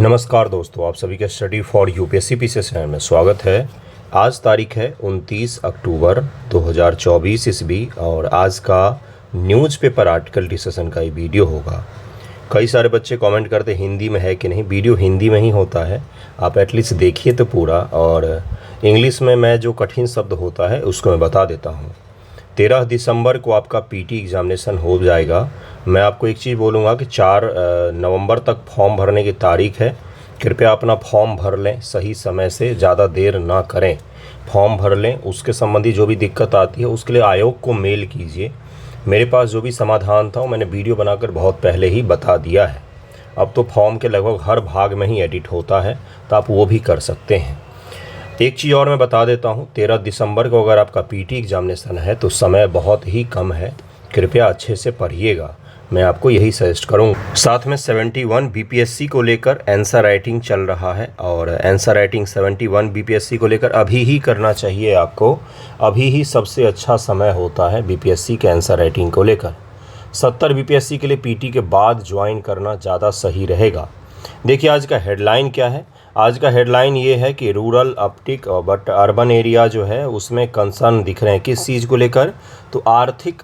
नमस्कार दोस्तों, आप सभी के study for UPSC PCS channel में स्वागत है। आज तारीख है 29 अक्टूबर 2024 ईस्वी और आज का न्यूज़पेपर आर्टिकल डिस्कशन का ये वीडियो होगा। कई सारे बच्चे कमेंट करते हिंदी में है कि नहीं। वीडियो हिंदी में ही होता है, आप एटलीस्ट देखिए तो पूरा। और इंग्लिश में मैं जो कठिन शब्द होता है उसको मैं बता देता हूँ। 13 दिसंबर को आपका पीटी एग्ज़ामिनेशन हो जाएगा। मैं आपको एक चीज़ बोलूँगा कि 4 नवंबर तक फॉर्म भरने की तारीख है। कृपया अपना फॉर्म भर लें सही समय से, ज़्यादा देर ना करें। फॉर्म भर लें, उसके संबंधी जो भी दिक्कत आती है उसके लिए आयोग को मेल कीजिए। मेरे पास जो भी समाधान था वो मैंने वीडियो बनाकर बहुत पहले ही बता दिया है। अब तो फॉर्म के लगभग हर भाग में ही एडिट होता है, तो आप वो भी कर सकते हैं। एक चीज़ और मैं बता देता हूँ, 13 दिसंबर को अगर आपका पीटी एग्ज़ामिनेशन है तो समय बहुत ही कम है। कृपया अच्छे से पढ़िएगा, मैं आपको यही सजेस्ट करूँगा। साथ में 71 बीपीएससी को लेकर आंसर राइटिंग चल रहा है और आंसर राइटिंग 71 बीपीएससी को लेकर अभी ही करना चाहिए आपको। अभी ही सबसे अच्छा समय होता है बीपीएससी के आंसर राइटिंग को लेकर। 70 बीपीएससी के लिए पीटी के बाद ज्वाइन करना ज़्यादा सही रहेगा। देखिए आज का हेडलाइन क्या है। आज का हेडलाइन ये है कि rural uptick but urban area जो है उसमें कंसर्न दिख रहे हैं। किस चीज़ को लेकर? तो आर्थिक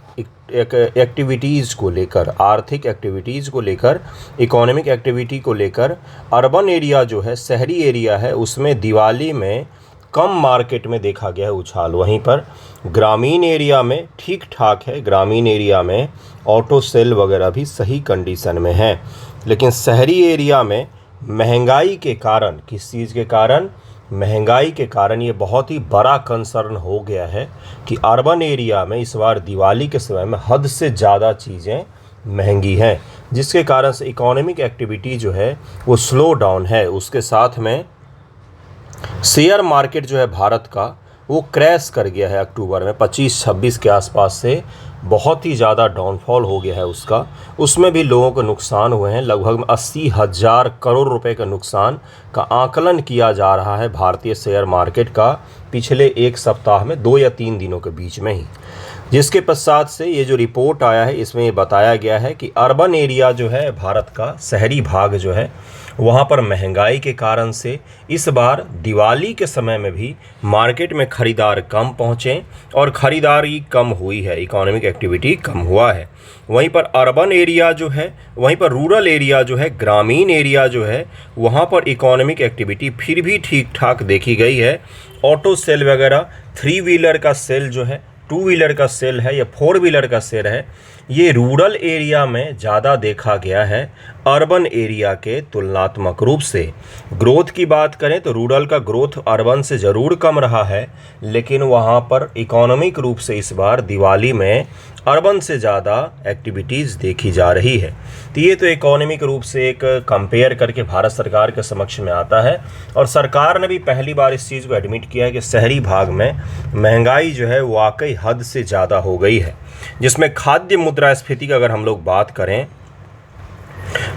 एक्टिविटीज़ को लेकर, आर्थिक एक्टिविटीज़ को लेकर, इकोनॉमिक एक्टिविटी को लेकर। अर्बन एरिया जो है, शहरी एरिया है, उसमें दिवाली में कम मार्केट में देखा गया है उछाल। वहीं पर ग्रामीण एरिया में ठीक ठाक है। ग्रामीण एरिया में ऑटो सेल वगैरह भी सही कंडीशन में है। लेकिन शहरी एरिया में महंगाई के कारण, किस चीज़ के कारण? महंगाई के कारण ये बहुत ही बड़ा कंसर्न हो गया है कि अर्बन एरिया में इस बार दिवाली के समय में हद से ज़्यादा चीज़ें महंगी हैं, जिसके कारण से इकोनॉमिक एक्टिविटी जो है वो स्लो डाउन है। उसके साथ में शेयर मार्केट जो है भारत का वो क्रैश कर गया है। अक्टूबर में 25-26 के आसपास से बहुत ही ज़्यादा डाउनफॉल हो गया है उसका। उसमें भी लोगों को नुकसान हुए हैं। लगभग 80,000 करोड़ रुपए का नुकसान का आकलन किया जा रहा है भारतीय शेयर मार्केट का पिछले एक सप्ताह में, 2 या 3 दिनों के बीच में ही। जिसके पश्चात से ये जो रिपोर्ट आया है इसमें ये बताया गया है कि अर्बन एरिया जो है भारत का, शहरी भाग जो है, वहाँ पर महंगाई के कारण से इस बार दिवाली के समय में भी मार्केट में ख़रीदार कम पहुँचे और ख़रीदारी कम हुई है, इकोनॉमिक एक्टिविटी कम हुआ है। वहीं पर अर्बन एरिया जो है, वहीं पर रूरल एरिया जो है, ग्रामीण एरिया जो है, वहाँ पर इकोनॉमिक एक्टिविटी फिर भी ठीक ठाक देखी गई है। ऑटो सेल वगैरह, 3 व्हीलर का सेल जो है, 2 व्हीलर का सेल है या 4 व्हीलर का सेल है, ये रूरल एरिया में ज़्यादा देखा गया है अर्बन एरिया के तुलनात्मक रूप से। ग्रोथ की बात करें तो रूरल का ग्रोथ अर्बन से ज़रूर कम रहा है, लेकिन वहाँ पर इकोनॉमिक रूप से इस बार दिवाली में अर्बन से ज़्यादा एक्टिविटीज़ देखी जा रही है। तो ये तो इकोनॉमिक रूप से एक कंपेयर करके भारत सरकार के समक्ष में आता है। और सरकार ने भी पहली बार इस चीज़ को एडमिट किया है कि शहरी भाग में महंगाई जो है वाकई हद से ज़्यादा हो गई है। जिसमें खाद्य मुद्रास्फीति की अगर हम लोग बात करें,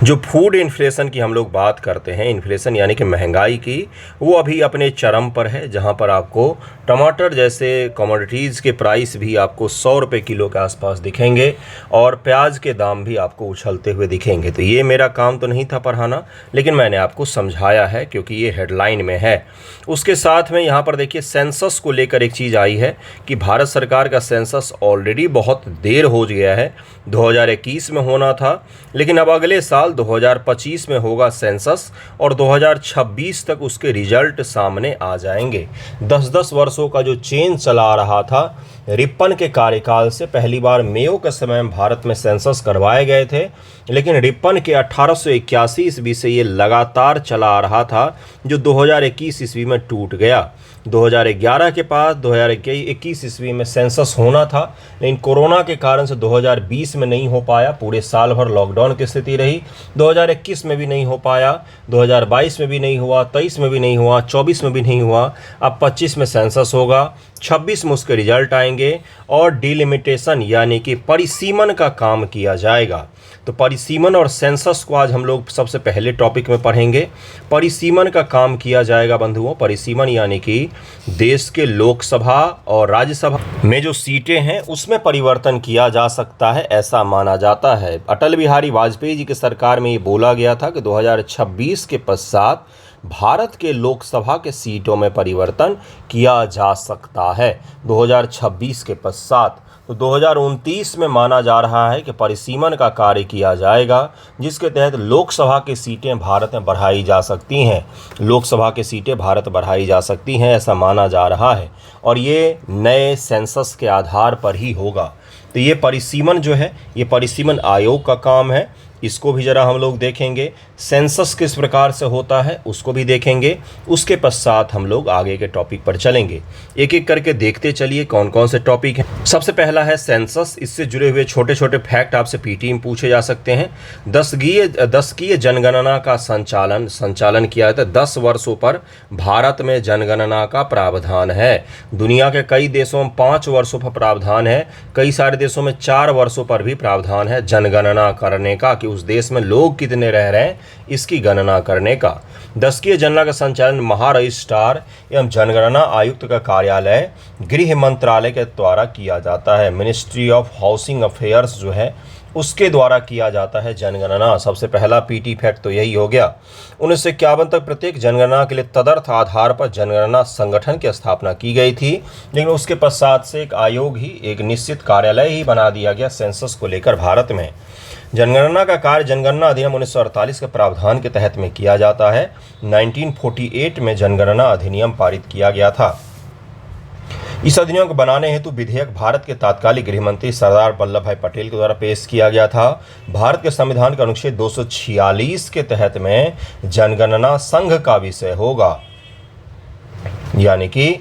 जो फूड इन्फ्लेशन की हम लोग बात करते हैं, इन्फ्लेशन यानी कि महंगाई की, वो अभी अपने चरम पर है। जहां पर आपको टमाटर जैसे कमोडिटीज़ के प्राइस भी आपको 100 रुपये किलो के आसपास दिखेंगे और प्याज के दाम भी आपको उछलते हुए दिखेंगे। तो ये मेरा काम तो नहीं था पढ़ाना, लेकिन मैंने आपको समझाया है क्योंकि ये हेडलाइन में है। उसके साथ में यहाँ पर देखिए सेंसस को लेकर एक चीज़ आई है कि भारत सरकार का सेंसस ऑलरेडी बहुत देर हो गया है। 2021 में होना था, लेकिन अब अगले साल 2025 में होगा सेंसस और 2026 तक उसके रिजल्ट सामने आ जाएंगे। 10-10 वर्षों का जो चेंज चला रहा था, रिपन के कार्यकाल से पहली बार मेयो के समय में भारत में सेंसस करवाए गए थे, लेकिन रिपन के 1881 ईस्वी से ये लगातार चला आ रहा था, जो 2021 ईस्वी में टूट गया। 2011 के पास 2021 ईस्वी में सेंसस होना था, लेकिन कोरोना के कारण से 2020 में नहीं हो पाया। पूरे साल भर लॉकडाउन की स्थिति रही। 2021 में भी नहीं हो पाया, 2022 में भी नहीं हुआ, 23 में भी नहीं हुआ, 24 में भी नहीं हुआ। अब 25 में सेंसस होगा। 26 में उसके रिजल्ट आएंगे और डिलिमिटेशन यानी कि परिसीमन का काम किया जाएगा। तो परिसीमन और सेंसस को आज हम लोग सबसे पहले टॉपिक में पढ़ेंगे। परिसीमन का काम किया जाएगा बंधुओं। परिसीमन यानी कि देश के लोकसभा और राज्यसभा में जो सीटें हैं उसमें परिवर्तन किया जा सकता है, ऐसा माना जाता है। अटल बिहारी वाजपेयी जी की सरकार में ये बोला गया था कि 2026 के पश्चात भारत के लोकसभा के सीटों में परिवर्तन किया जा सकता है 2026 के पश्चात। तो 2029 में माना जा रहा है कि परिसीमन का कार्य किया जाएगा, जिसके तहत लोकसभा की सीटें भारत में बढ़ाई जा सकती हैं। लोकसभा की सीटें भारत बढ़ाई जा सकती हैं, ऐसा माना जा रहा है, और ये नए सेंसस के आधार पर ही होगा। तो ये परिसीमन जो है, ये परिसीमन आयोग का काम है। इसको भी ज़रा हम लोग देखेंगे। सेंसस किस प्रकार से होता है उसको भी देखेंगे। उसके पश्चात हम लोग आगे के टॉपिक पर चलेंगे। एक एक करके देखते चलिए कौन कौन से टॉपिक हैं। सबसे पहला है सेंसस। इससे जुड़े हुए छोटे छोटे फैक्ट आपसे पीटी में पूछे जा सकते हैं। दशकीय जनगणना का संचालन किया जाता है। 10 वर्षों पर भारत में जनगणना का प्रावधान है। दुनिया के कई देशों में 5 वर्षों पर प्रावधान है, कई सारे देशों में 4 वर्षों पर भी प्रावधान है जनगणना करने का, कि उस देश में लोग कितने रह रहे हैं इसकी गणना करने का। दशकीय जनगणना का संचालन महारजिस्ट्रार एवं जनगणना आयुक्त का कार्यालय गृह मंत्रालय के द्वारा किया जाता है। मिनिस्ट्री ऑफ हाउसिंग अफेयर्स जो है उसके द्वारा किया जाता है जनगणना। सबसे पहला पीटी फैक्ट तो यही हो गया। 1951 तक प्रत्येक जनगणना के लिए तदर्थ आधार पर जनगणना संगठन की स्थापना की गई थी, लेकिन उसके पश्चात से एक आयोग ही, एक निश्चित कार्यालय ही बना दिया गया सेंसस को लेकर भारत में। जनगणना का कार्य जनगणना अधिनियम 1948 के प्रावधान के तहत में किया जाता है। 1948 में जनगणना अधिनियम पारित किया गया था। इस अधिनियम को बनाने हेतु विधेयक भारत के तत्कालीन गृह मंत्री सरदार वल्लभ भाई पटेल के द्वारा पेश किया गया था। भारत के संविधान के अनुच्छेद 246 के तहत में जनगणना संघ का विषय होगा, यानी कि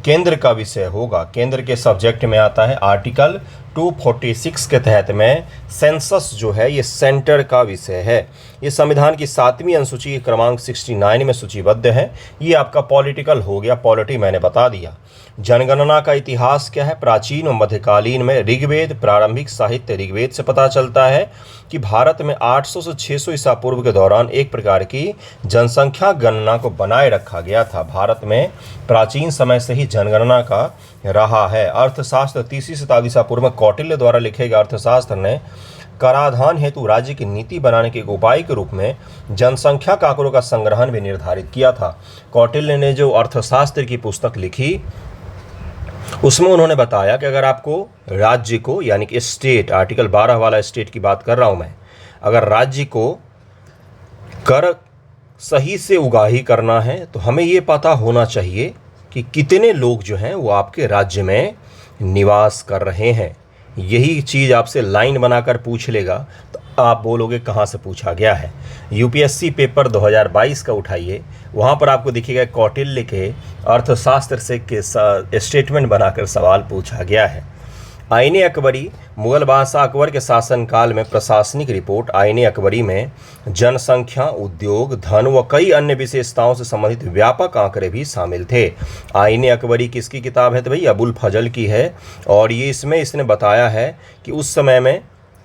केंद्र का विषय होगा। केंद्र के सब्जेक्ट में आता है। आर्टिकल 246 के तहत में सेंसस जो है ये सेंटर का विषय है। ये संविधान की 7वीं अनुसूची क्रमांक 69 में सूचीबद्ध है। ये आपका पॉलिटिकल हो गया, पॉलिटी मैंने बता दिया। जनगणना का इतिहास क्या है? प्राचीन और मध्यकालीन में ऋग्वेद, प्रारंभिक साहित्य ऋग्वेद से पता चलता है कि भारत में 800 से 600 ईसा पूर्व के दौरान एक प्रकार की जनसंख्या गणना को बनाए रखा गया था। भारत में प्राचीन समय से ही जनगणना का रहा है। अर्थशास्त्र 30वीं शताब्दी ईसा पूर्व में कौटिल्य द्वारा लिखे गए अर्थशास्त्र ने कराधान हेतु राज्य की नीति बनाने के एक उपाय के रूप में जनसंख्या का आंकड़ों का संग्रहण भी निर्धारित किया था। कौटिल्य ने जो अर्थशास्त्र की पुस्तक लिखी उसमें उन्होंने बताया कि अगर आपको राज्य को, यानी कि स्टेट, आर्टिकल 12 वाला स्टेट की बात कर रहा हूं मैं, अगर राज्य को कर सही से उगाही करना है तो हमें ये पता होना चाहिए कि कितने लोग जो हैं वो आपके राज्य में निवास कर रहे हैं। यही चीज़ आपसे लाइन बनाकर पूछ लेगा तो आप बोलोगे कहाँ से पूछा गया है। यूपीएससी पेपर 2022 का उठाइए, वहाँ पर आपको दिखेगा कौटिल्य के अर्थशास्त्र से स्टेटमेंट बनाकर सवाल पूछा गया है। आईने अकबरी, मुगल बादशाह अकबर के शासनकाल में प्रशासनिक रिपोर्ट आईने अकबरी में जनसंख्या, उद्योग, धन व कई अन्य विशेषताओं से संबंधित व्यापक आंकड़े भी शामिल थे। आईने अकबरी किसकी किताब है? तो भाई अबुल फजल की है, और ये इसने बताया है कि उस समय में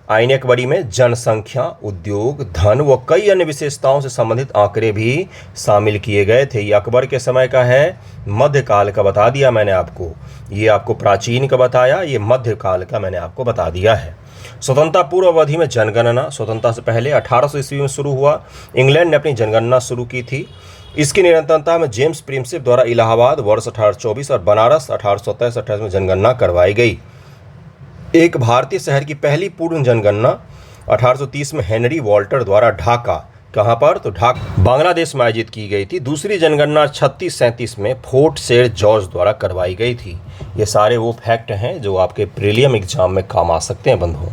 आईने अकबरी में जनसंख्या, उद्योग, धन व कई अन्य विशेषताओं से संबंधित आंकड़े भी शामिल किए गए थे। ये अकबर के समय का है, मध्यकाल का बता दिया मैंने आपको। ये आपको प्राचीन का बताया, ये मध्यकाल का मैंने आपको बता दिया है। स्वतंत्रता पूर्व अवधि में जनगणना स्वतंत्रता से पहले 1800 ईस्वी में शुरू हुआ। इंग्लैंड ने अपनी जनगणना शुरू की थी। इसकी निरंतरता में जेम्स प्रिंसेप द्वारा इलाहाबाद वर्ष 1824 और बनारस 1827-28 में जनगणना करवाई गई। एक भारतीय शहर की पहली पूर्ण जनगणना 1830 में हेनरी वॉल्टर द्वारा ढाका, कहाँ पर? तो ढाका, बांग्लादेश में आयोजित की गई थी। दूसरी जनगणना 3637 में फोर्ट सेंट जॉर्ज द्वारा करवाई गई थी। ये सारे वो फैक्ट हैं जो आपके प्रीलियम एग्जाम में काम आ सकते हैं बंधुओं।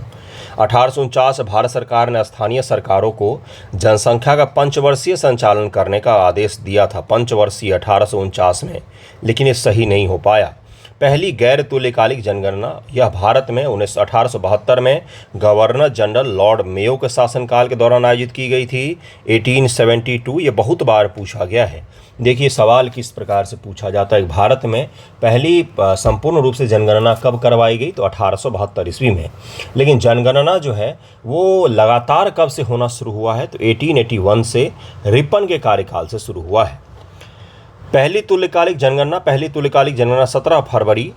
1849 भारत सरकार ने स्थानीय सरकारों को जनसंख्या का पंचवर्षीय संचालन करने का आदेश दिया था। पंचवर्षीय 1849 में, लेकिन ये सही नहीं हो पाया। पहली गैर तुल्यकालिक जनगणना यह भारत में 1872 में गवर्नर जनरल लॉर्ड मेयो के शासनकाल के दौरान आयोजित की गई थी। 1872 ये बहुत बार पूछा गया है। देखिए सवाल किस प्रकार से पूछा जाता है। भारत में पहली संपूर्ण रूप से जनगणना कब करवाई गई, तो 1872 ईस्वी में। लेकिन जनगणना जो है वो लगातार कब से होना शुरू हुआ है, तो 1881 से रिपन के कार्यकाल से शुरू हुआ है। पहली तुल्यकालिक जनगणना 17 फरवरी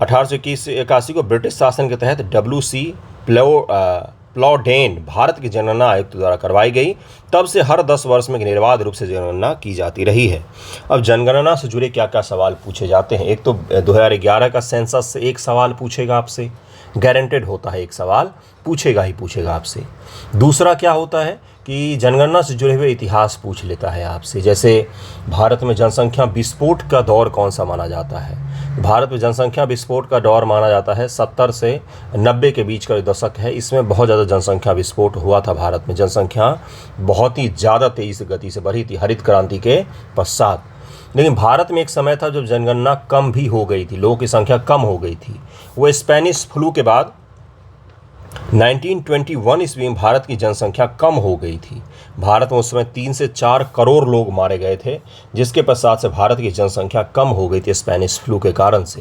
1881 को ब्रिटिश शासन के तहत WC प्लॉडेन भारत के जनगणना आयुक्त द्वारा करवाई गई। तब से हर 10 वर्ष में निर्बाध रूप से जनगणना की जाती रही है। अब जनगणना से जुड़े क्या क्या सवाल पूछे जाते हैं। एक तो 2011 का सेंसस से एक सवाल पूछेगा आपसे, गारंटेड होता है, एक सवाल पूछेगा ही पूछेगा आपसे। दूसरा क्या होता है कि जनगणना से जुड़े हुए इतिहास पूछ लेता है आपसे, जैसे भारत में जनसंख्या विस्फोट का दौर कौन सा माना जाता है। भारत में जनसंख्या विस्फोट का दौर माना जाता है 70 से 90 के बीच का दशक है। इसमें बहुत ज़्यादा जनसंख्या विस्फोट हुआ था। भारत में जनसंख्या बहुत ही ज़्यादा तेज़ी गति से बढ़ी थी हरित क्रांति के पश्चात। लेकिन भारत में एक समय था जब जनगणना कम भी हो गई थी, लोगों की संख्या कम हो गई थी। वो स्पेनिश फ्लू के बाद 1921 ईस्वी में भारत की जनसंख्या कम हो गई थी। भारत में उस समय 3 से 4 करोड़ लोग मारे गए थे, जिसके पश्चात से भारत की जनसंख्या कम हो गई थी स्पेनिश फ्लू के कारण से।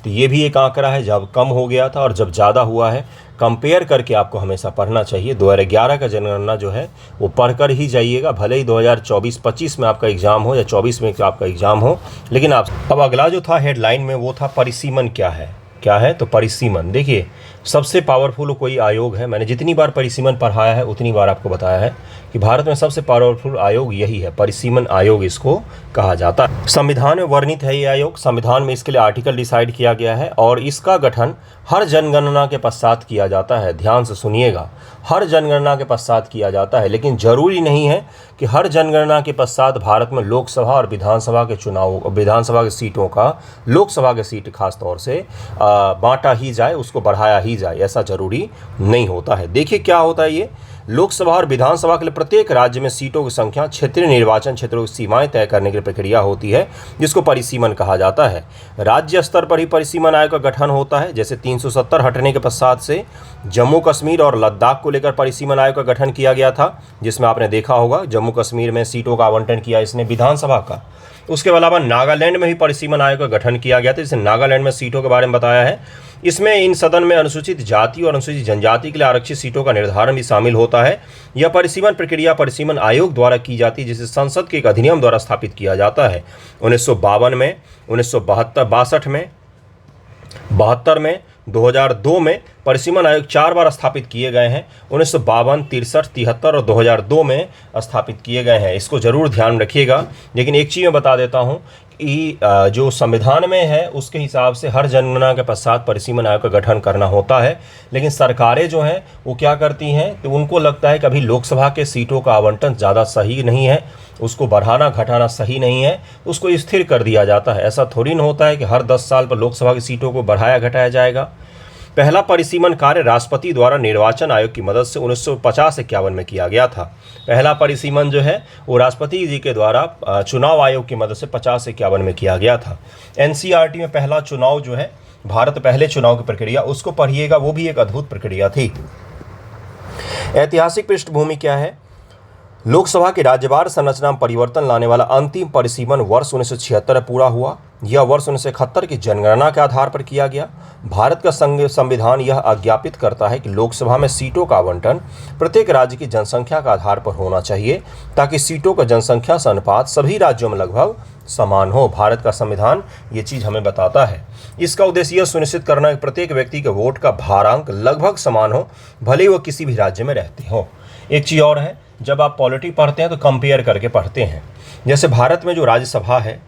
तो ये भी एक आंकड़ा है, जब कम हो गया था और जब ज़्यादा हुआ है, कंपेयर करके आपको हमेशा पढ़ना चाहिए। 2011 का जनगणना जो है वो पढ़कर ही जाइएगा, भले ही 2024-25 में आपका एग्ज़ाम हो या 24 में आपका एग्ज़ाम हो। लेकिन आप अब अगला जो था हेडलाइन में वो था परिसीमन क्या है, तो परिसीमन देखिए सबसे पावरफुल कोई आयोग है। मैंने जितनी बार परिसीमन पढ़ाया है उतनी बार आपको बताया है कि भारत में सबसे पावरफुल आयोग यही है, परिसीमन आयोग इसको कहा जाता है। संविधान में वर्णित है ये आयोग, संविधान में इसके लिए आर्टिकल डिसाइड किया गया है और इसका गठन हर जनगणना के पश्चात किया जाता है। ध्यान से सुनिएगा, हर जनगणना के पश्चात किया जाता है। लेकिन जरूरी नहीं है कि हर जनगणना के पश्चात भारत में लोकसभा और विधानसभा के चुनाव, विधानसभा की सीटों का लोकसभा की सीट खास तौर से बांटा ही जाए, उसको बढ़ाया ही जाए, ऐसा जरूरी नहीं होता है। देखिए क्या होता है, ये लोकसभा और विधानसभा के लिए प्रत्येक राज्य में सीटों की संख्या क्षेत्रीय निर्वाचन क्षेत्रों की सीमाएं तय करने की प्रक्रिया होती है, जिसको परिसीमन कहा जाता है। राज्य स्तर पर ही परिसीमन आयोग का गठन होता है। जैसे 370 हटने के पश्चात से जम्मू कश्मीर और लद्दाख को लेकर परिसीमन आयोग का गठन किया गया था, जिसमें आपने देखा होगा जम्मू कश्मीर में सीटों का आवंटन किया इसने विधानसभा का। उसके अलावा नागालैंड में भी परिसीमन आयोग का गठन किया गया था, जिसे नागालैंड में सीटों के बारे में बताया है। इसमें इन सदन में अनुसूचित जाति और अनुसूचित जनजाति के लिए आरक्षित सीटों का निर्धारण भी शामिल होता है। यह परिसीमन प्रक्रिया परिसीमन आयोग द्वारा की जाती है, जिसे संसद के एक अधिनियम द्वारा स्थापित किया जाता है। 1952 में, 1962 में, 72 में, 2002 में परिसीमन आयोग 4 बार स्थापित किए गए हैं। 1952, 63, 73 और 2002 में स्थापित किए गए हैं। इसको जरूर ध्यान रखिएगा। लेकिन एक चीज़ मैं बता देता हूँ कि जो संविधान में है उसके हिसाब से हर जनगणना के पश्चात परिसीमन आयोग का गठन करना होता है। लेकिन सरकारें जो हैं वो क्या करती हैं, तो उनको लगता है कि अभी लोकसभा के सीटों का आवंटन ज़्यादा सही नहीं है, उसको बढ़ाना घटाना सही नहीं है, उसको स्थिर कर दिया जाता है। ऐसा थोड़ी ना होता है कि हर 10 साल पर लोकसभा की सीटों को बढ़ाया घटाया जाएगा। पहला परिसीमन कार्य राष्ट्रपति द्वारा निर्वाचन आयोग की मदद से 1950-51 में किया गया था। पहला परिसीमन जो है वो राष्ट्रपति जी के द्वारा चुनाव आयोग की मदद से 50-51 में किया गया था। एनसीईआरटी में पहला चुनाव जो है, भारत पहले चुनाव की प्रक्रिया, उसको पढ़िएगा, वो भी एक अद्भुत प्रक्रिया थी। ऐतिहासिक पृष्ठभूमि क्या है, लोकसभा की राज्यवार संरचना में परिवर्तन लाने वाला अंतिम परिसीमन वर्ष 1976 में पूरा हुआ। यह वर्ष 1971 की जनगणना के आधार पर किया गया। भारत का संविधान यह आज्ञापित करता है कि लोकसभा में सीटों का आवंटन प्रत्येक राज्य की जनसंख्या के आधार पर होना चाहिए, ताकि सीटों का जनसंख्या से अनुपात सभी राज्यों में लगभग समान हो। भारत का संविधान ये चीज़ हमें बताता है। इसका उद्देश्य यह सुनिश्चित करना है कि प्रत्येक व्यक्ति के वोट का भारांक लगभग समान हो, भले ही वो किसी भी राज्य में रहते हो। एक चीज़ और है, जब आप पॉलिटी पढ़ते हैं तो कंपेयर करके पढ़ते हैं। जैसे भारत में जो राज्यसभा है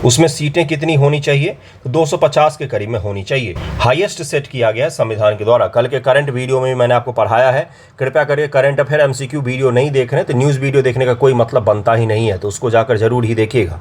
उसमें सीटें कितनी होनी चाहिए, तो 250 के करीब में होनी चाहिए। हाईएस्ट सेट किया गया है संविधान के द्वारा। कल के करंट वीडियो में भी मैंने आपको पढ़ाया है। कृपया करके करंट अफेयर एमसीक्यू वीडियो नहीं देख रहे हैं तो न्यूज़ वीडियो देखने का कोई मतलब बनता ही नहीं है, तो उसको जाकर जरूर ही देखिएगा।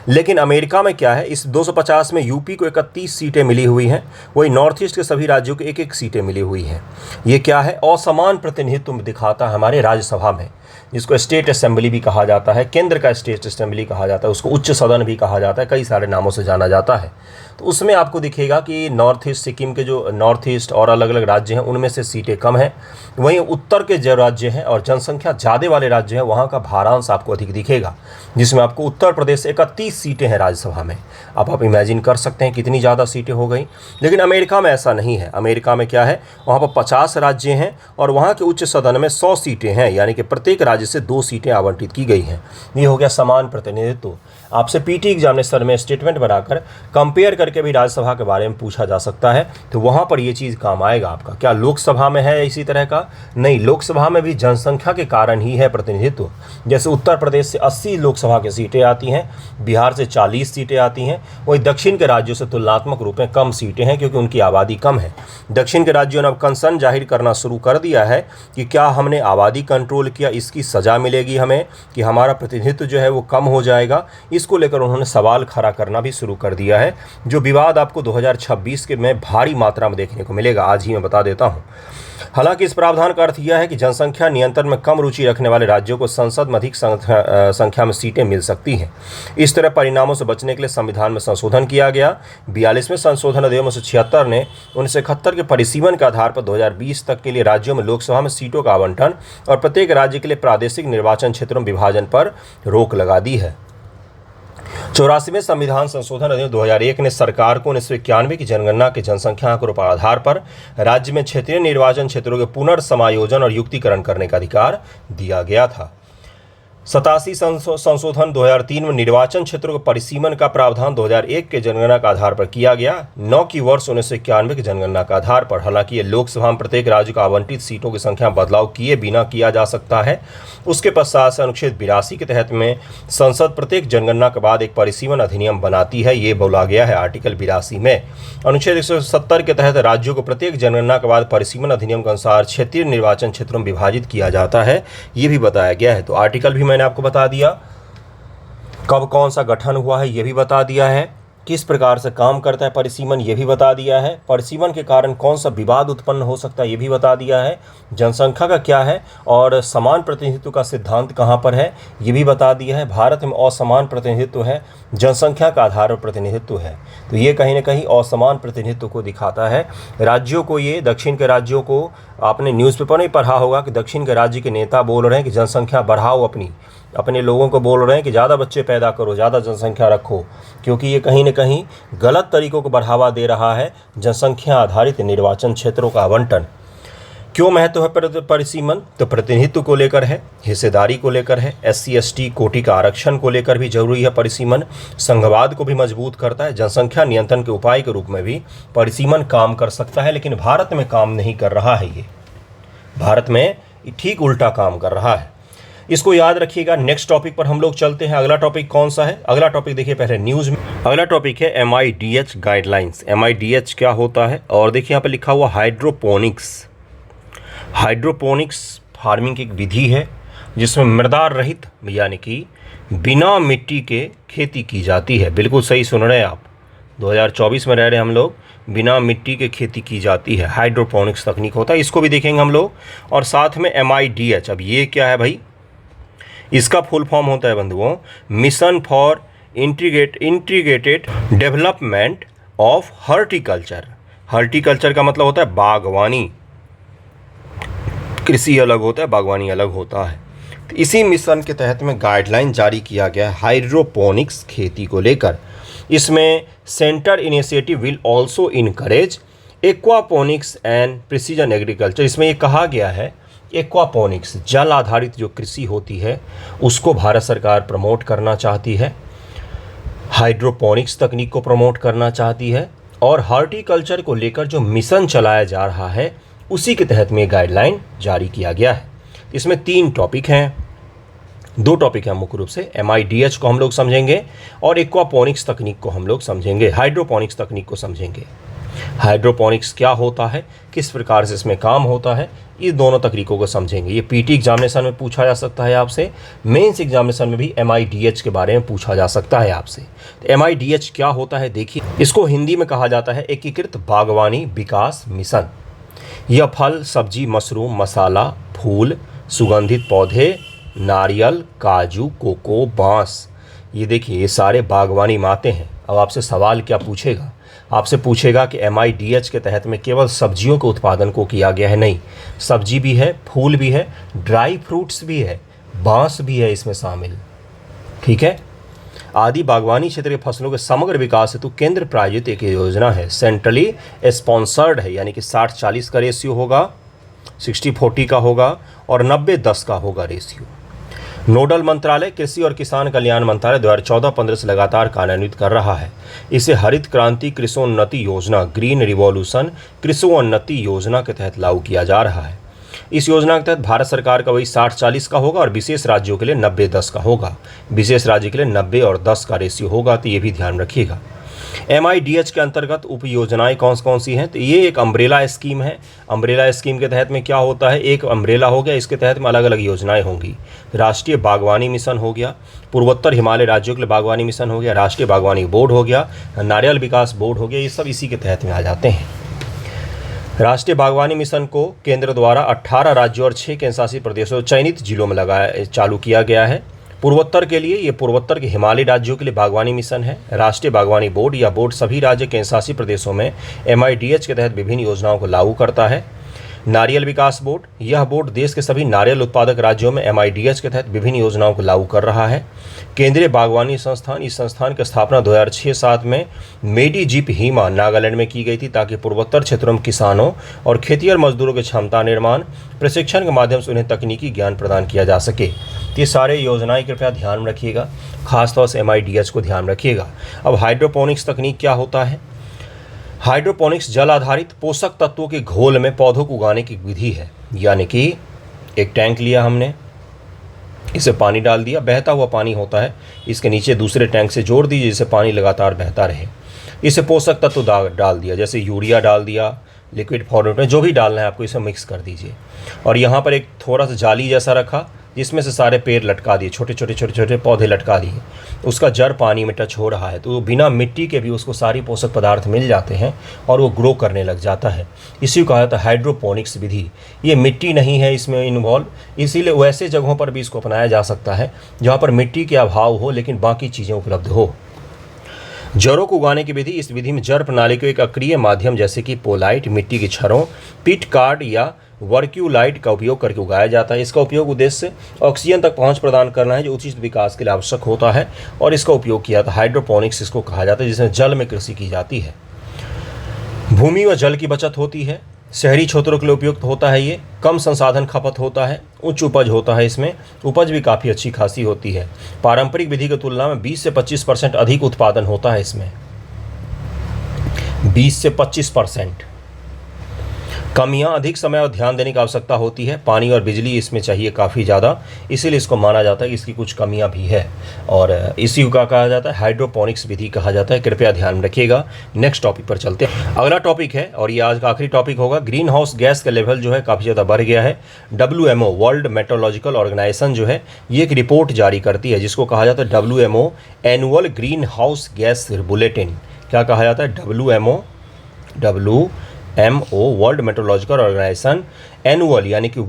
लेकिन अमेरिका में क्या है, इस 250 में यूपी को 31 सीटें मिली हुई हैं, वही नॉर्थ ईस्ट के सभी राज्यों को 1-1 सीटें मिली हुई हैं। ये क्या है, असमान प्रतिनिधित्व दिखाता है हमारे राज्यसभा में, जिसको स्टेट असेंबली भी कहा जाता है, केंद्र का स्टेट असेंबली कहा जाता है, उसको उच्च सदन भी कहा जाता है। कई सारे नामों से जाना जाता है। तो उसमें आपको दिखेगा कि नॉर्थ ईस्ट सिक्किम के जो नॉर्थ ईस्ट और अलग अलग राज्य हैं उनमें से सीटें कम हैं, वहीं उत्तर के जो राज्य हैं और जनसंख्या ज़्यादा वाले राज्य हैं वहाँ का भारांश आपको अधिक दिखेगा, जिसमें आपको उत्तर प्रदेश 31 सीटें हैं राज्यसभा में। अब आप इमेजिन कर सकते हैं कितनी ज़्यादा सीटें हो गई। लेकिन अमेरिका में ऐसा नहीं है। अमेरिका में क्या है, वहाँ पर 50 राज्य हैं और वहाँ के उच्च सदन में 100 सीटें हैं, यानी कि प्रत्येक राज्य से 2 सीटें आवंटित की गई हैं। ये हो गया समान प्रतिनिधित्व। आपसे पीटी एग्जामिनेशन में स्टेटमेंट बनाकर कंपेयर करके भी राज्यसभा के बारे में पूछा जा सकता है, तो वहाँ पर ये चीज़ काम आएगा आपका। क्या लोकसभा में है इसी तरह का? नहीं, लोकसभा में भी जनसंख्या के कारण ही है प्रतिनिधित्व। जैसे उत्तर प्रदेश से 80 लोकसभा की सीटें आती हैं, बिहार से 40 सीटें आती हैं, वही दक्षिण के राज्यों से तुलनात्मक रूप में कम सीटें हैं क्योंकि उनकी आबादी कम है। दक्षिण के राज्यों ने अब कंसर्न जाहिर करना शुरू कर दिया है कि क्या हमने आबादी कंट्रोल किया, इसकी सज़ा मिलेगी हमें, कि हमारा प्रतिनिधित्व जो है वो कम हो जाएगा। इसको लेकर उन्होंने सवाल खड़ा करना भी शुरू कर दिया है, जो विवाद आपको 2026 के में भारी मात्रा में देखने को मिलेगा। आज ही मैं बता देता हूं। हालांकि इस प्रावधान का अर्थ यह है कि जनसंख्या नियंत्रण में कम रुचि रखने वाले राज्यों को संसद में अधिक संख्या में सीटें मिल सकती हैं। इस तरह परिणामों से बचने के लिए संविधान में संशोधन किया गया। 42वें संशोधन अधिनियम 1976 ने 1971 के परिसीमन के आधार पर 2020 तक के लिए राज्यों में लोकसभा में सीटों का आवंटन और प्रत्येक राज्य के लिए प्रादेशिक निर्वाचन क्षेत्रों में विभाजन पर रोक लगा दी है। 84वें संविधान संशोधन अधिनियम 2001 ने सरकार को 1991 की जनगणना के जनसंख्या आंकड़ों पर आधार पर राज्य में क्षेत्रीय निर्वाचन क्षेत्रों के पुनर्समायोजन और युक्तिकरण करने का अधिकार दिया गया था। 87 संशोधन 2003 में निर्वाचन क्षेत्रों के परिसीमन का प्रावधान 2001 के जनगणना के आधार पर किया गया, न कि वर्ष 1991 की जनगणना के आधार पर। हालांकि ये लोकसभा में प्रत्येक राज्य को आवंटित सीटों की संख्या बदलाव किए बिना किया जा सकता है। उसके पश्चात से अनुच्छेद 82 के तहत में संसद प्रत्येक जनगणना के बाद एक परिसीमन अधिनियम बनाती है। ये बोला गया है आर्टिकल 82 में। अनुच्छेद 170 के तहत राज्यों को प्रत्येक जनगणना के बाद परिसीमन अधिनियम के अनुसार क्षेत्रीय निर्वाचन क्षेत्रों में विभाजित किया जाता है, ये भी बताया गया है। तो आर्टिकल भी मैंने आपको बता दिया, कब कौन सा गठन हुआ है ये भी बता दिया है, किस प्रकार से काम करता है परिसीमन ये भी बता दिया है, परिसीमन के कारण कौन सा विवाद उत्पन्न हो सकता है ये भी बता दिया है, जनसंख्या का क्या है और समान प्रतिनिधित्व का सिद्धांत कहाँ पर है ये भी बता दिया है। भारत में असमान प्रतिनिधित्व है, जनसंख्या का आधार पर प्रतिनिधित्व है। तो ये कहीं ना कहीं असमान प्रतिनिधित्व को दिखाता है। राज्यों को, ये दक्षिण के राज्यों को, आपने न्यूज़पेपर में पढ़ा होगा कि दक्षिण के राज्य के नेता बोल रहे हैं कि जनसंख्या बढ़ाओ, अपने लोगों को बोल रहे हैं कि ज़्यादा बच्चे पैदा करो, ज़्यादा जनसंख्या रखो, क्योंकि ये कहीं न कहीं गलत तरीकों को बढ़ावा दे रहा है। जनसंख्या आधारित निर्वाचन क्षेत्रों का आवंटन क्यों महत्व है परिसीमन? तो प्रतिनिधित्व को लेकर है, हिस्सेदारी को लेकर है, SC/ST कोटि का आरक्षण को लेकर भी जरूरी है परिसीमन, संघवाद को भी मजबूत करता है, जनसंख्या नियंत्रण के उपाय के रूप में भी परिसीमन काम कर सकता है। लेकिन भारत में काम नहीं कर रहा है, ये भारत में ठीक उल्टा काम कर रहा है। इसको याद रखिएगा। नेक्स्ट टॉपिक पर हम लोग चलते हैं। अगला टॉपिक कौन सा है? अगला टॉपिक देखिए पहले न्यूज़ में। अगला टॉपिक है MIDH गाइडलाइंस। MIDH क्या होता है? और देखिए यहाँ पे लिखा हुआ हाइड्रोपोनिक्स। हाइड्रोपोनिक्स फार्मिंग की एक विधि है जिसमें मृदा रहित यानी कि बिना मिट्टी के खेती की जाती है। बिल्कुल सही सुन रहे हैं आप, 2024 में रह रहे हम लोग। बिना मिट्टी के खेती की जाती है, हाइड्रोपोनिक्स तकनीक होता है। इसको भी देखेंगे हम लोग। और साथ में MIDH, अब ये क्या है भाई? इसका फुल फॉर्म होता है बंधुओं, mission for integrated development of horticulture. Horticulture का मतलब होता है बागवानी। कृषि अलग होता है, बागवानी अलग होता है। तो इसी मिशन के तहत में गाइडलाइन जारी किया गया है हाइड्रोपोनिक्स खेती को लेकर। इसमें centre initiative will also encourage aquaponics and precision agriculture. इसमें ये कहा गया है एक्वापोनिक्स, जल आधारित जो कृषि होती है उसको भारत सरकार प्रमोट करना चाहती है, हाइड्रोपोनिक्स तकनीक को प्रमोट करना चाहती है, और हॉर्टिकल्चर को लेकर जो मिशन चलाया जा रहा है उसी के तहत में गाइडलाइन जारी किया गया है। इसमें 3 टॉपिक हैं, 2 टॉपिक हैं मुख्य रूप से। MIDH को हम लोग समझेंगे और एक्वापोनिक्स तकनीक को हम लोग समझेंगे, हाइड्रोपोनिक्स तकनीक को समझेंगे। हाइड्रोपोनिक्स क्या होता है, किस प्रकार से इसमें काम होता है, ये दोनों तकनीकों को समझेंगे। ये PT एग्जामिनेशन में पूछा जा सकता है आपसे, मेंस एग्जामिनेशन में भी MIDH के बारे में पूछा जा सकता है आपसे। तो MIDH क्या होता है देखिए, इसको हिंदी में कहा जाता है एकीकृत बागवानी विकास मिशन। यह फल, सब्जी, मशरूम, मसाला, फूल, सुगंधित पौधे, नारियल, काजू, कोको, बांस ये देखिए, ये सारे बागवानी माते हैं। अब आपसे सवाल क्या पूछेगा, आपसे पूछेगा कि MIDH के तहत में केवल सब्जियों के उत्पादन को किया गया है। नहीं, सब्जी भी है, फूल भी है, ड्राई फ्रूट्स भी है, बांस भी है इसमें शामिल। ठीक है। आदि बागवानी क्षेत्र के फसलों के समग्र विकास हेतु केंद्र प्रायोजित एक योजना है, सेंट्रली स्पॉन्सर्ड है, यानी कि 60-40 का रेशियो होगा, 60-40 का होगा और 90-10 का होगा रेशियो। नोडल मंत्रालय कृषि और किसान कल्याण मंत्रालय 2014-15 से लगातार कार्यान्वित कर रहा है। इसे हरित क्रांति कृषोन्नति योजना, ग्रीन रिवॉल्यूशन कृषोन्नति योजना के तहत लागू किया जा रहा है। इस योजना के तहत भारत सरकार का वही 60-40 का होगा और विशेष राज्यों के लिए 90-10 का होगा। विशेष राज्य के लिए 90 और 10 का रेशियो होगा, तो ये भी ध्यान रखिएगा। MIDH के अंतर्गत उप योजनाएं कौन कौन सी हैं, तो ये एक अम्ब्रेला स्कीम है। अम्ब्रेला स्कीम के तहत में क्या होता है, एक अम्ब्रेला हो गया, इसके तहत में अलग अलग योजनाएं होंगी। राष्ट्रीय बागवानी मिशन हो गया, पूर्वोत्तर हिमालय राज्यों के लिए बागवानी मिशन हो गया, राष्ट्रीय बागवानी बोर्ड हो गया, नारियल विकास बोर्ड हो गया, ये सब इसी के तहत में आ जाते हैं। राष्ट्रीय बागवानी मिशन को केंद्र द्वारा 18 राज्यों और 6 केंद्रशासित प्रदेशों चयनित जिलों में चालू किया गया है। पूर्वोत्तर के लिए, ये पूर्वोत्तर के हिमालयी राज्यों के लिए बागवानी मिशन है। राष्ट्रीय बागवानी बोर्ड या बोर्ड सभी राज्य केंद्रशासित प्रदेशों में MIDH के तहत विभिन्न योजनाओं को लागू करता है। नारियल विकास बोर्ड, यह बोर्ड देश के सभी नारियल उत्पादक राज्यों में MIDH के तहत विभिन्न योजनाओं को लागू कर रहा है। केंद्रीय बागवानी संस्थान, इस संस्थान की स्थापना 2006-7 में मेडीजीपहीमा नागालैंड में की गई थी, ताकि पूर्वोत्तर क्षेत्रों में किसानों और खेतिहर मजदूरों के क्षमता निर्माण, प्रशिक्षण के माध्यम से उन्हें तकनीकी ज्ञान प्रदान किया जा सके। ये सारे योजनाएं कृपया ध्यान रखिएगा, खासतौर से MIDH को ध्यान रखिएगा। अब हाइड्रोपोनिक्स तकनीक क्या होता है? हाइड्रोपोनिक्स जल आधारित पोषक तत्वों के घोल में पौधों को उगाने की विधि है। यानी कि एक टैंक लिया हमने, इसे पानी डाल दिया, बहता हुआ पानी होता है, इसके नीचे दूसरे टैंक से जोड़ दीजिए जिससे पानी लगातार बहता रहे। इसे पोषक तत्व डाल दिया, जैसे यूरिया डाल दिया, लिक्विड फॉर्मेट में जो भी डालना है आपको, इसे मिक्स कर दीजिए। और यहाँ पर एक थोड़ा सा जाली जैसा रखा, जिसमें से सारे पेड़ लटका दिए, छोटे छोटे पौधे लटका दिए। उसका जड़ पानी में टच हो रहा है, तो बिना मिट्टी के भी उसको सारी पोषक पदार्थ मिल जाते हैं और वो ग्रो करने लग जाता है। इसी को कहा जाता है हाइड्रोपोनिक्स विधि। ये मिट्टी नहीं है इसमें इन्वॉल्व, इसीलिए वैसे जगहों पर भी इसको अपनाया जा सकता है जहाँ पर मिट्टी के अभाव हो लेकिन बाकी चीज़ें उपलब्ध हो। जड़ों को उगाने की विधि, इस विधि में जड़ प्रणाली को एक अक्रिय माध्यम जैसे कि पोलाइट, मिट्टी की छरों, पिट कार्ड या वर्क्यूलाइट का उपयोग करके उगाया जाता है। इसका उपयोग उद्देश्य ऑक्सीजन तक पहुंच प्रदान करना है, जो उचित विकास के लिए आवश्यक होता है, और इसका उपयोग किया जाता है। हाइड्रोपोनिक्स इसको कहा जाता है, जिसमें जल में कृषि की जाती है। भूमि व जल की बचत होती है, शहरी क्षेत्रों के लिए उपयुक्त होता है। ये कम संसाधन खपत होता है, उच्च उपज होता है, इसमें उपज भी काफ़ी अच्छी खासी होती है। पारंपरिक विधि की तुलना में 20 से 25% अधिक उत्पादन होता है इसमें, 20 से 25%। कमियां, अधिक समय और ध्यान देने की आवश्यकता होती है, पानी और बिजली इसमें चाहिए काफ़ी ज़्यादा, इसीलिए इसको माना जाता है कि इसकी कुछ कमियां भी है, और इसी का कहा जाता है हाइड्रोपोनिक्स विधि कहा जाता है। कृपया ध्यान रखिएगा। नेक्स्ट टॉपिक पर चलते हैं। अगला टॉपिक है, और ये आज का आखिरी टॉपिक होगा, ग्रीन हाउस गैस का लेवल जो है काफ़ी ज़्यादा बढ़ गया है। WMO वर्ल्ड मेट्रोलॉजिकल ऑर्गेनाइजेशन जो है ये एक रिपोर्ट जारी करती है, जिसको कहा जाता है WMO annual green house gas bulletin. क्या कहा जाता है? WMO world meteorological organisation annual यानी कि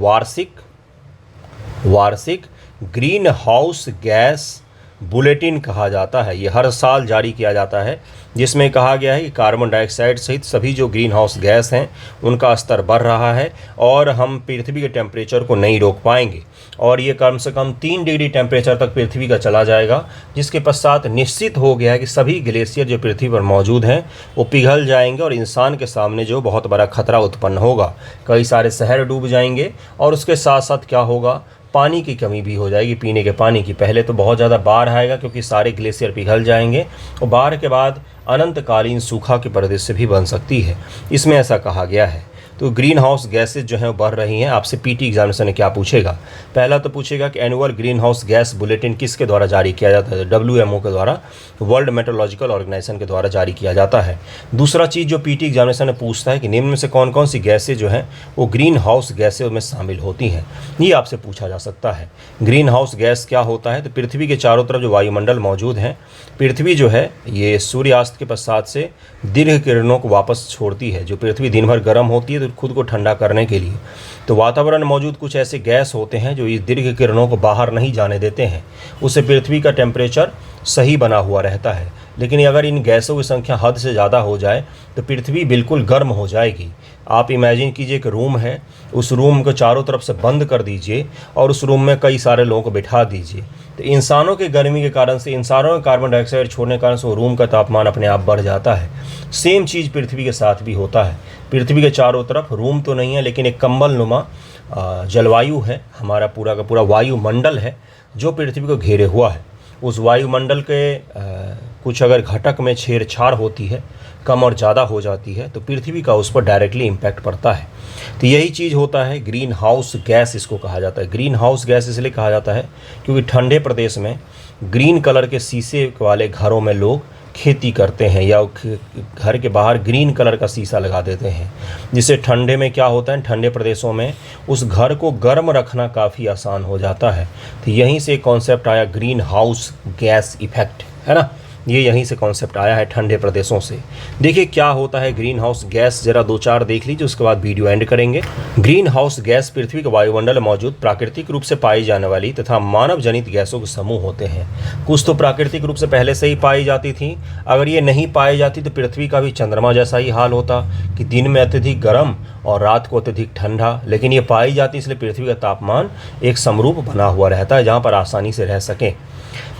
वार्षिक ग्रीन हाउस गैस बुलेटिन कहा जाता है। ये हर साल जारी किया जाता है, जिसमें कहा गया है कि कार्बन डाइऑक्साइड सहित सभी जो ग्रीन हाउस गैस हैं उनका स्तर बढ़ रहा है और हम पृथ्वी के टेम्परेचर को नहीं रोक पाएंगे, और ये कम से कम 3 डिग्री टेम्परेचर तक पृथ्वी का चला जाएगा, जिसके पश्चात निश्चित हो गया है कि सभी ग्लेशियर जो पृथ्वी पर मौजूद हैं वो पिघल जाएंगे और इंसान के सामने जो बहुत बड़ा खतरा उत्पन्न होगा। कई सारे शहर डूब जाएंगे और उसके साथ साथ क्या होगा, पानी की कमी भी हो जाएगी, पीने के पानी की। पहले तो बहुत ज़्यादा बाढ़ आएगा क्योंकि सारे ग्लेशियर पिघल जाएंगे, और बाढ़ के बाद अनंतकालीन सूखा की परिदृश्य भी बन सकती है, इसमें ऐसा कहा गया है। तो ग्रीन हाउस गैसेज जो हैं वो बढ़ रही हैं। आपसे पीटी एग्जामिनेशन में क्या पूछेगा? पहला तो पूछेगा कि annual green house gas bulletin किसके द्वारा जारी किया जाता है? WMO के द्वारा, वर्ल्ड मेट्रोलॉजिकल ऑर्गेनाइजेशन के द्वारा जारी किया जाता है। दूसरा चीज़ जो पीटी एग्जामिनेशन में पूछता है कि निम्न में से कौन कौन सी गैसें जो हैं वो ग्रीन हाउस गैसें में शामिल होती हैं, ये आपसे पूछा जा सकता है। ग्रीन हाउस गैस क्या होता है? तो पृथ्वी के चारों तरफ जो वायुमंडल मौजूद हैं, पृथ्वी जो है ये सूर्यास्त के पश्चात से दीर्घ किरणों को वापस छोड़ती है। जो पृथ्वी दिन भर गर्म होती है तो खुद को ठंडा करने के लिए, तो वातावरण में मौजूद कुछ ऐसे गैस होते हैं जो इस दीर्घ किरणों को बाहर नहीं जाने देते हैं, उससे पृथ्वी का टेम्परेचर सही बना हुआ रहता है। लेकिन अगर इन गैसों की संख्या हद से ज़्यादा हो जाए तो पृथ्वी बिल्कुल गर्म हो जाएगी। आप इमेजिन कीजिए एक रूम है, उस रूम को चारों तरफ से बंद कर दीजिए और उस रूम में कई सारे लोगों को बिठा दीजिए, तो इंसानों की गर्मी के कारण से, इंसानों के कार्बन डाइऑक्साइड छोड़ने के कारण से वो रूम का तापमान अपने आप बढ़ जाता है। सेम चीज़ पृथ्वी के साथ भी होता है। पृथ्वी के चारों तरफ रूम तो नहीं है, लेकिन एक कंबल नुमा जलवायु है, हमारा पूरा का पूरा वायुमंडल है जो पृथ्वी को घेरे हुआ है। उस वायुमंडल के कुछ अगर घटक में छेड़छाड़ होती है, कम और ज़्यादा हो जाती है, तो पृथ्वी का उस पर डायरेक्टली इम्पैक्ट पड़ता है। तो यही चीज़ होता है, ग्रीन हाउस गैस इसको कहा जाता है। ग्रीन हाउस गैस इसलिए कहा जाता है क्योंकि ठंडे प्रदेश में ग्रीन कलर के शीशे वाले घरों में लोग खेती करते हैं या घर के बाहर ग्रीन कलर का शीशा लगा देते हैं, जिससे ठंडे में क्या होता है, ठंडे प्रदेशों में उस घर को गर्म रखना काफ़ी आसान हो जाता है। तो यहीं से कॉन्सेप्ट आया ग्रीन हाउस गैस इफेक्ट, है ना। ये यहीं से कॉन्सेप्ट आया है, ठंडे प्रदेशों से। देखिए क्या होता है ग्रीन हाउस गैस, जरा दो चार देख लीजिए, उसके बाद वीडियो एंड करेंगे। ग्रीन हाउस गैस पृथ्वी के वायुमंडल में मौजूद प्राकृतिक रूप से पाई जाने वाली तथा मानव जनित गैसों के समूह होते हैं। कुछ तो प्राकृतिक रूप से पहले से ही पाई जाती थी, अगर ये नहीं पाई जाती तो पृथ्वी का भी चंद्रमा जैसा ही हाल होता कि दिन में अत्यधिक गर्म और रात को अत्यधिक ठंडा। लेकिन ये पाई जाती इसलिए पृथ्वी का तापमान एक समरूप बना हुआ रहता है जहाँ पर आसानी से रह सकें।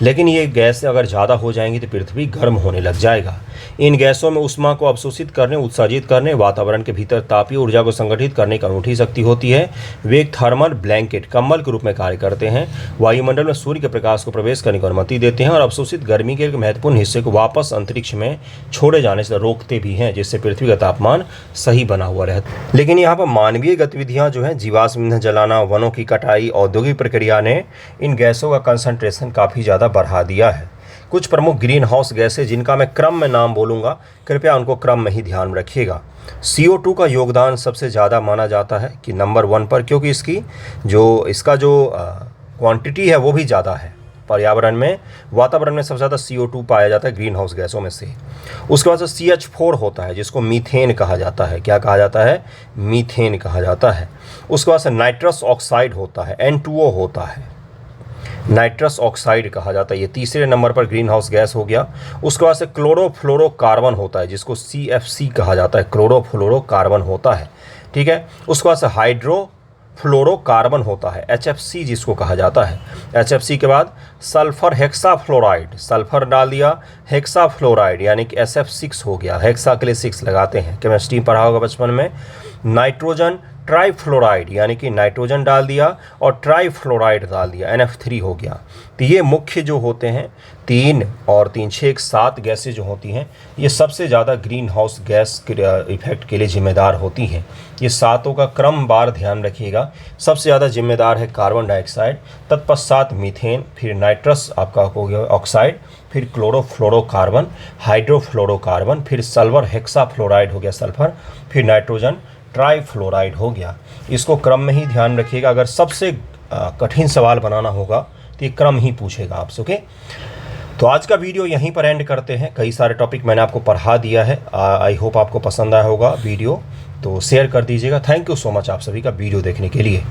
लेकिन ये गैस अगर ज़्यादा हो जाएंगी तो पृथ्वी गर्म होने लग जाएगा। इन गैसों में ऊष्मा को अवशोषित करने, उत्सर्जित करने, वातावरण के भीतर तापीय ऊर्जा को संगठित करने की अनूठी शक्ति होती है। वे एक थर्मल ब्लैंकेट, कंबल के रूप में कार्य करते हैं। वायुमंडल में सूर्य के प्रकाश को प्रवेश करने की अनुमति देते हैं और अवशोषित गर्मी के एक महत्वपूर्ण हिस्से को वापस अंतरिक्ष में छोड़े जाने से रोकते भी हैं, जिससे पृथ्वी का तापमान सही बना हुआ रहता है। लेकिन यहाँ पर मानवीय गतिविधियाँ जो है, जीवाश्म ईंधन जलाना, वनों की कटाई, औद्योगिक प्रक्रिया ने इन गैसों का कंसंट्रेशन काफ़ी ज़्यादा बढ़ा दिया है। कुछ प्रमुख ग्रीन हाउस गैसें जिनका मैं क्रम में नाम बोलूँगा, कृपया उनको क्रम में ही ध्यान रखिएगा। CO2 का योगदान सबसे ज़्यादा माना जाता है कि नंबर 1 पर, क्योंकि इसका जो क्वांटिटी है वो भी ज़्यादा है। पर्यावरण में, वातावरण में सबसे ज़्यादा CO2 पाया जाता है ग्रीन हाउस गैसों में से। उसके बाद से CH4 होता है जिसको मीथेन कहा जाता है। क्या कहा जाता है? मीथेन कहा जाता है। उसके बाद से नाइट्रस ऑक्साइड होता है, N2O होता है, नाइट्रस ऑक्साइड कहा जाता है। ये तीसरे नंबर पर ग्रीन हाउस गैस हो गया। उसके बाद से क्लोरोफ्लोरोकार्बन होता है जिसको CFC कहा जाता है, क्लोरोफ्लोरोकार्बन होता है, ठीक है। उसके बाद से हाइड्रोफ्लोरोकार्बन होता है, HFC जिसको कहा जाता है। HFC के बाद सल्फर हेक्साफ्लोराइड, सल्फर डाल दिया, हेक्साफ्लोराइड यानी कि SF6 हो गया, हेक्सा के लिए 6 लगाते हैं, केमिस्ट्री पढ़ा होगा बचपन में। नाइट्रोजन ट्राइफ्लोराइड यानी कि नाइट्रोजन डाल दिया और ट्राइफ्लोराइड डाल दिया, NF3 हो गया। तो ये मुख्य जो होते हैं 3 और 3 6 7 गैसें जो होती हैं, ये सबसे ज़्यादा ग्रीन हाउस गैस इफेक्ट के लिए जिम्मेदार होती हैं। ये सातों का क्रम बार ध्यान रखिएगा। सबसे ज़्यादा जिम्मेदार है कार्बन डाइऑक्साइड, तत्पश्चात मीथेन, फिर नाइट्रस आपका हो गया ऑक्साइड, फिर क्लोरोफ्लोरोकार्बन, हाइड्रोफ्लोरोकार्बन, फिर सल्फर हेक्साफ्लोराइड हो गया सल्फर, फिर नाइट्रोजन ट्राइफ्लोराइड हो गया। इसको क्रम में ही ध्यान रखिएगा। अगर सबसे कठिन सवाल बनाना होगा तो ये क्रम ही पूछेगा आपसे, ओके। तो आज का वीडियो यहीं पर एंड करते हैं। कई सारे टॉपिक मैंने आपको पढ़ा दिया है। आई होप आपको पसंद आया होगा वीडियो, तो शेयर कर दीजिएगा। थैंक यू सो मच आप सभी का वीडियो देखने के लिए।